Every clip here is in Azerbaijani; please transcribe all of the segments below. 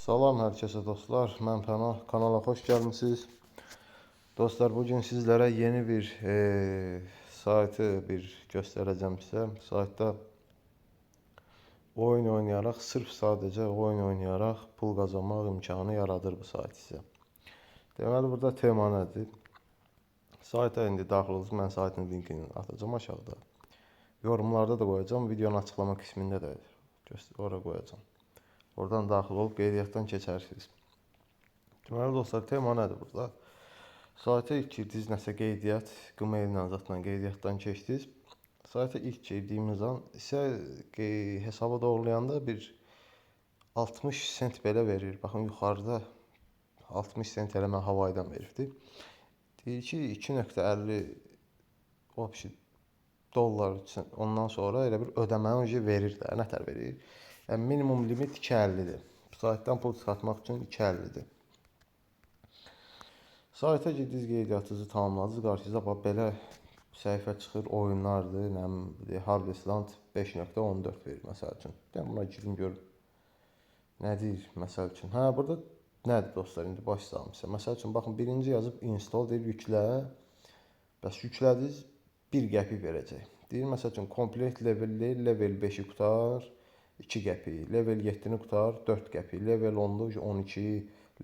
Salam hər kəsə dostlar, mən Pənah, kanala xoş gəlmisiniz. Dostlar, bugün sizlərə yeni bir saytı göstərəcəm sizə. Saytda oyun oynayaraq, sırf sadəcə oyun oynayaraq pul qazanmaq imkanı yaradır bu sayt sizə. Deməli, burada tema nədir? Sayta indi daxil olursunuz, mən saytın linkini atacağım aşağıda. Yorumlarda da qoyacağım, videonun açıqlama qismində də ora qoyacağım. Oradan daxil olub qeydiyyatdan keçərsiniz. Deməli dostlar, tema nədir burada? Sayta ilk girdiniz, nəsə qeydiyyat, Gmail ilə zatla qeydiyyatdan keçdiniz. Sayta ilk girdiyimiz an isə hesaba doğrulayanda bir 60 sent belə verir. Baxın, yuxarıda 60 sent elə mən havaydan veribdi. Deyir ki, 2.50 dollar ondan sonra elə bir ödəməni verir də, nətər verir? Yəni, minimum limit 2.50-dir. Saytdan pul çıxartmaq üçün 2.50-dir. Sayta girdiniz, qeydiyyatınızı tamamladınız. Qarşınıza belə səhifə çıxır, oyunlardır. Harvestland 5.14 verir, məsəl üçün. Deyəm, buna girim, görüm. Nə deyir, məsəl üçün? Burada nədir dostlar? İndi başlayalım sizə. Məsəl üçün, baxın, birinci yazıb install deyir, yüklə. Bəs yüklədiniz, 1 qəpik verəcək. Deyir, məsəl üçün, komplet levelli, level 5-i qutar, 2 qəpik, level 7-ni qutar, 4 qəpik, level 10-da 12,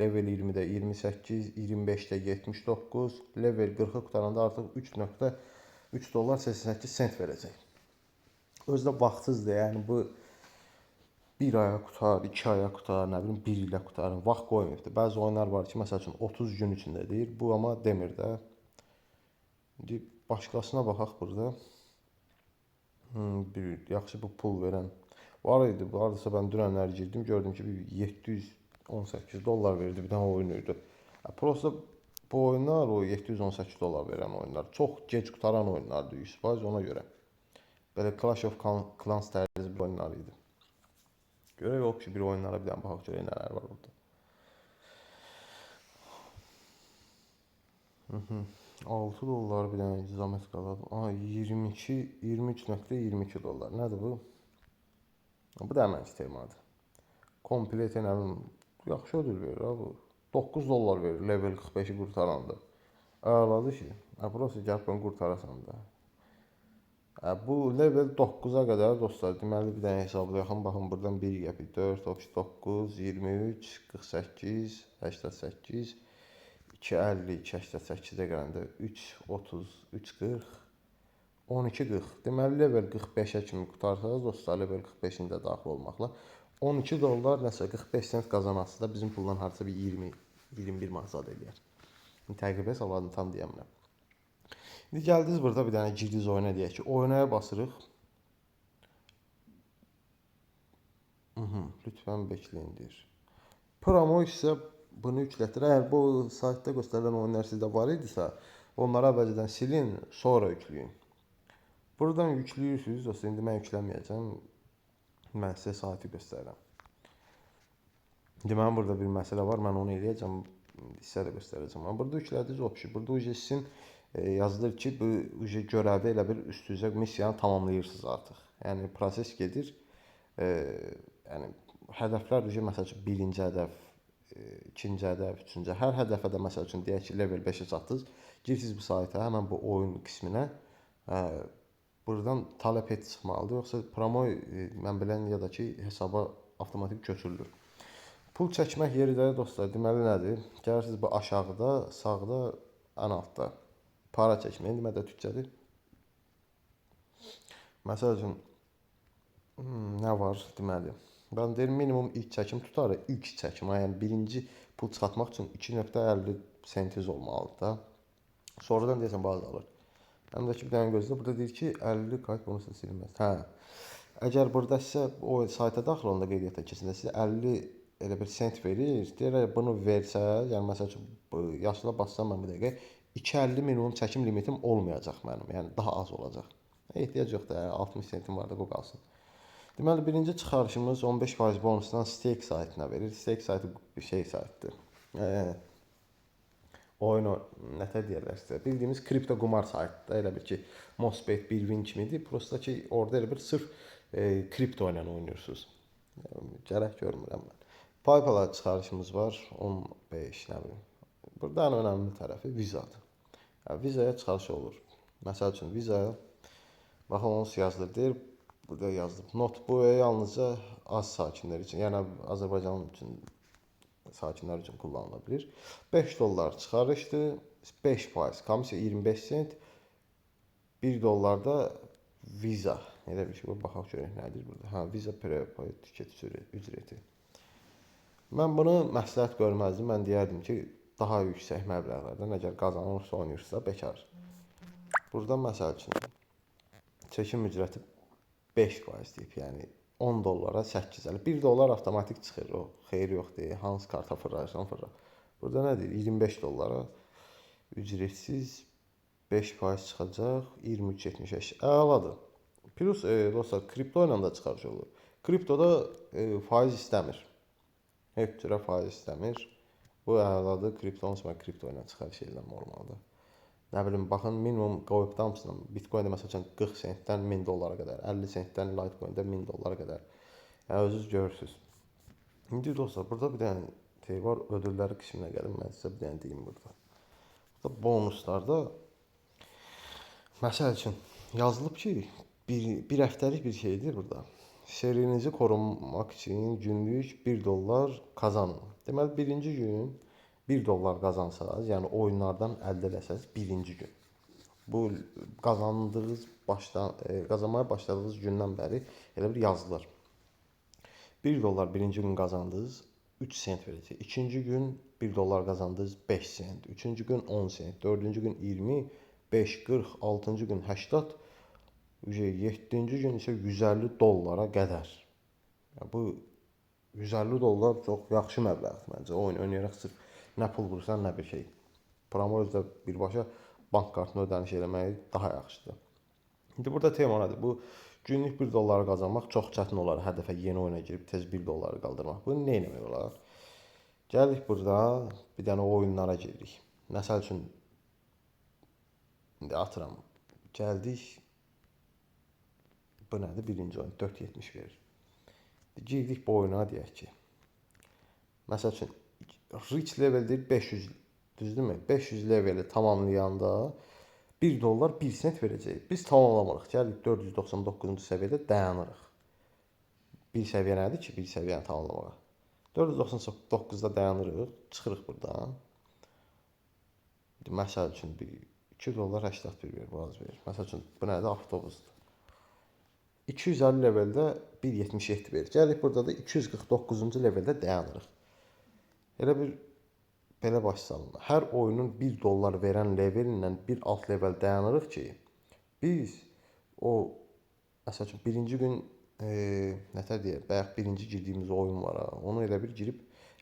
level 20-də 28, 25-də 79, level 40-ı qutaranda artıq 3.3 dollar 88 sent verəcək. Özdə vaxtsızdır, yəni bu 1 aya qutar, 2 aya qutar, nə bilim 1 ilə qutar, vaxt qoymayıbdır. Bəzi oyunlar var ki, məsəl üçün 30 gün içində deyir, bu amma demir də. İndi başqasına baxaq burada. Yaxşı, bu pul verən var idi. Bu hardasa mən dünənlər girdim, gördüm ki, 718 dollar verdi, bir dənə oyun idi. Prosta bu oyunlar, o 718 dollar verən oyunlar, çox gec qutaran oyunlardır, 100% ona görə. Belə Clash of Clans tərzi bir oyunlar idi. Görək o ki, bir oyunlara bir dənə baxaq, görək nələr var burada. 6 dollar bir dənə izamət qaladı. 23.22 dollar. Nədir bu? Bu da əməlki temadır. Komplet yaxşı ödül verir bu. 9 dollar verir level 45-i qurtaranda. Əladır ki, prosta gəlib bunu qurtarasan da. Bu level 9-a qədər dostlar, deməli bir dənə hesablayaq. Baxın, buradan 1 qəpik, 4, 9, 23, 48, 88, 2.50, 2.88-ə gələndə 3, 30, 3.40, 12.40. Deməli, level 45-ə kimi qutarsanız, dostlar, level 45-ində daxil olmaqla 12 dollar nəsə 45 sent qazanası da bizim puldan hardasa bir 20-21 manat eləyər. Təqribə hesabladım, tam deyəmirəm. İndi gəldiniz burada bir dənə girdiniz oyuna deyək ki, oynaya basırıq. Lütfən bekləyin deyir. Promo isə bunu yüklətir. Əgər bu saytda göstərilən oyunlar sizdə var idisə, onları əvvəlcədən silin, sonra yükləyin. Buradan yüklüyorsunuz. Dostlar, indi mən yükləməyəcəm. Mən sizə saytı göstərirəm. Deməli, burada bir məsələ var. Mən onu eləyəcəm. Sizə də göstərəcəm. Burada yüklədiniz option. Burada sizin yazılır ki, bu görəvi elə bir üst-üzə missiyanı tamamlayırsınız artıq. Yəni, proses gedir. Yəni, hədəflər məsəl üçün, birinci hədəf, ikinci hədəf, üçüncü. Hər hədəfə də məsəl üçün, deyək ki, level 5-ə çatdınız. Girirsiniz bu sayta, həmən bu oyun qisminə. Buradan tələb et çıxmalıdır. Yoxsa promo, mən bilən ya da ki, hesaba avtomatik köçürülür. Pul çəkmək yeri də dostlar, deməli nədir? Gəlirsiniz bu aşağıda, sağda, ən altda. Para çəkməyin, deməli də tükcədir. Məsəl üçün, nə var deməli? Ben deyim minimum ilk çəkim tutar, ilk çəkim. Yəni birinci pul çıxartmaq üçün 2.50 sentiz olmalıdır da. Sonradan deyəsən bazı alır. Həm də ki, bir dənə gözlə, burada deyir ki, 50 qayıt bonusu silinməz. Əgər burada sizə o sayta daxil olanda qeydiyyata keçində sizə 50 elə bir sent verir. Deyir, bunu versə, yəni məsəl üçün, yaşına bassam mən bu dəqiqə 2.50 minimum çəkim limitim olmayacaq mənim. Yəni daha az olacaq. Ehtiyac yoxdur, 60 sentim var da, bu qalsın. Deməli, birinci çıxarışımız 15% bonusdan stake saytına verir. Stake saytı bir şey saytdır. Oyun nətə deyərlər sizə? Bildiyimiz kripto qumar saytdır. Elə bir ki, Mosbet, Birwin kimidir. Prosta ki, orada elə bir sırf kripto ilə oynayırsınız. Gərək görmürəm mən. PayPal çıxarışımız var 15 nə bilim. Burada ən önəmli tərəfi vizadır. Yəni vizaya çıxarış olur. Məsəl üçün vizaya baxın onu yazılır deyir. Burada yazılıb. Not bu yalnızca az sakinlər üçün, yəni Azərbaycan üçün sakinlər üçün kullanıla bilir. 5 dollar çıxarışdır. 5% komissiya 25 sent. 1 dollar da viza. Elə bir şey var. Baxaq görək nədir burada. Ha, viza prepaid tiket ücreti. Mən bunu məsləhət görməzdim. Mən deyərdim ki, daha yüksək məbləğlərdən əgər qazanırsa oynayırsa bekar. Burada məsəl üçün çekim ücreti 5% deyib, yəni 10 dollara 8. 1 dollar avtomatik çıxır o. Xeyir yox deyir. Hansı karta fırlayırsan fırla. Burada nə deyir? 25 dollara ücretsiz 5% çıxacaq. 23.75. Əladır. Plus dostlar kripto ilə də çıxarış olur. Kriptoda faiz istəmir. Heç cürə faiz istəmir. Bu əladır. Kripto ilə çıxarış edirəm normalda. Nə bilim, baxın, minimum qoyubda hamısından. Bitcoin-də məsələn 40 sentdən 1000 dollara qədər, 50 sentdən Litecoin-də 1000 dollara qədər. Yəni özünüz görürsünüz. İndi dostlar, burada bir dənə şey var, ödülləri qisminə gəlin, mən sizə bir dənə deyim burada. Burada bonuslarda məsəl üçün yazılıb ki, bir həftəlik bir şeydir burada. Serinizi korumaq üçün günlük 1 dollar kazanın. Deməli, birinci gün 1 dollar qazansaz, yəni oyunlardan əldə eləsəz birinci gün. Bu qazanmaya başladığınız gündən bəri elə bir yazılır. 1 dollar birinci gün qazandınız, 3 sent verəcək. İkinci gün 1 dollar qazandınız, 5 sent. Üçüncü gün 10 sent. Dördüncü gün 20, 5, 40, 6-cı gün 80, 7-ci gün isə 150 dollara qədər. Yəni, bu 150 dollar çox yaxşı məbləğdir məncə. Oyun oynayaraq sırf nə pul vursan, nə bir şey. Promozda birbaşa bank kartına ödəniş eləmək daha yaxşıdır. İndi burada tema nədir? Bu günlük 1 dolları qazanmaq çox çətin olar. Hər dəfə yeni oyuna girib tez 1 dolları qaldırmaq. Bunu nə etmək olar? Gəldik burada bir dənə oyunlara giririk. Məsəl üçün indi atıram. Gəldik. Bu nədir? Birinci oyun 4.70 verir. Girdik bu oyuna deyək ki. Məsəl üçün Rich level deyir 500, düzdürmü? 500 leveli tamamlayanda 1 dollar 1 sent verəcək. Biz tamamlamarıq. Gəldik 499-cu səviyyədə dayanırıq. Bir səviyyə nədir ki? Bir səviyyəni tamamlamağa. 499-da dayanırıq. Çıxırıq buradan. Məsəl üçün 2 dollar 81 verir, bu az verir. Məsəl üçün bu nədir? Avtobusdur. 250 leveldə 1.77 verir. Gəldik burada da 249-cu leveldə dayanırıq. Elə bir belə başlayalım. Hər oyunun 1 dollar verən level ilə bir alt level dayanırıq ki, biz o məsəl üçün birinci gün nətər deyək, bayaq birinci girdiyimiz oyun var ha. Onu elə bir girib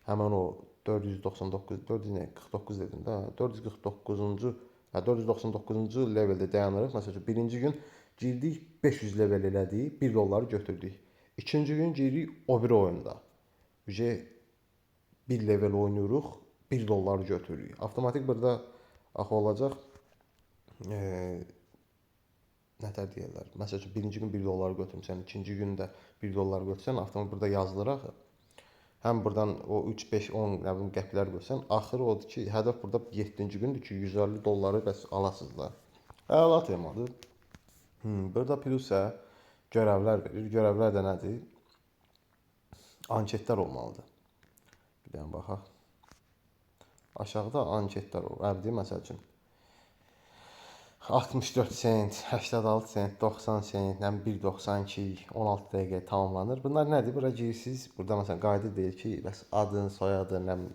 həmin o 449 dedim də, 499-cu leveldə dayanırıq. Məsəl üçün birinci gün girdik 500 level elədik, 1 dolları götürdük. İkinci gün giririk o bir oyunda. Bir level oynayırıq, 1 dolları götürürük. Avtomatik burada axı olacaq. Nətər deyirlər? Məsəl üçün birinci gün 1 dolları götürmüsən, ikinci gün də 1 dolları götürsən, avtomatik burada yazılır axı. Həm buradan o 3, 5, 10 nə bilim qəpiklər qoysan, axırı odur ki, hədəf burada 7-ci gündür ki, 150 dolları bəs alasınız da. Əla temadır. Burada plusə görevlər verir. Görevlər də nədir? Anketlər olmalıdır. Bir dənə baxaq. Aşağıda anketlər olur. Əbdi məsəl üçün 64 sent, 86 sent, 90 sent, 1.92, 16 dəqiqə tamamlanır. Bunlar nədir? Bura girirsiniz. Burada məsələn qayda deyir ki, bəs adın, soyadın,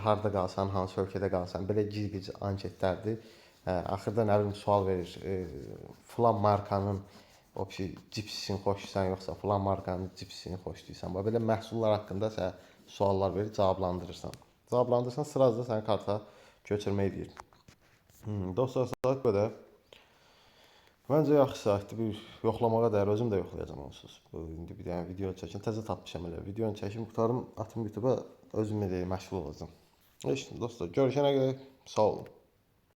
harda qalsan, hansı ölkədə qalsan, belə gizlici anketlərdir. Axırda nə bilim sual verir. Falan markanın cipsini xoşlayırsan, yoxsa falan markanın cipsini xoşlayırsan. Belə məhsullar haqqında sənə suallar verir, cavablandırırsan. Cavablandırırsan, sırada səni karta köçürmək edir. Dostlar, saat qədər. Məncə yaxşı saatdır. Bir yoxlamağa dəyər. Özüm də yoxlayacağım onsuz. İndi bir dənə video çəkim. Təzə tapmışam elə. Videonu çəkim qutarım, atım YouTube'a, özüm elə məşğul olacağam. Dostlar, görüşənə qədər sağ olun.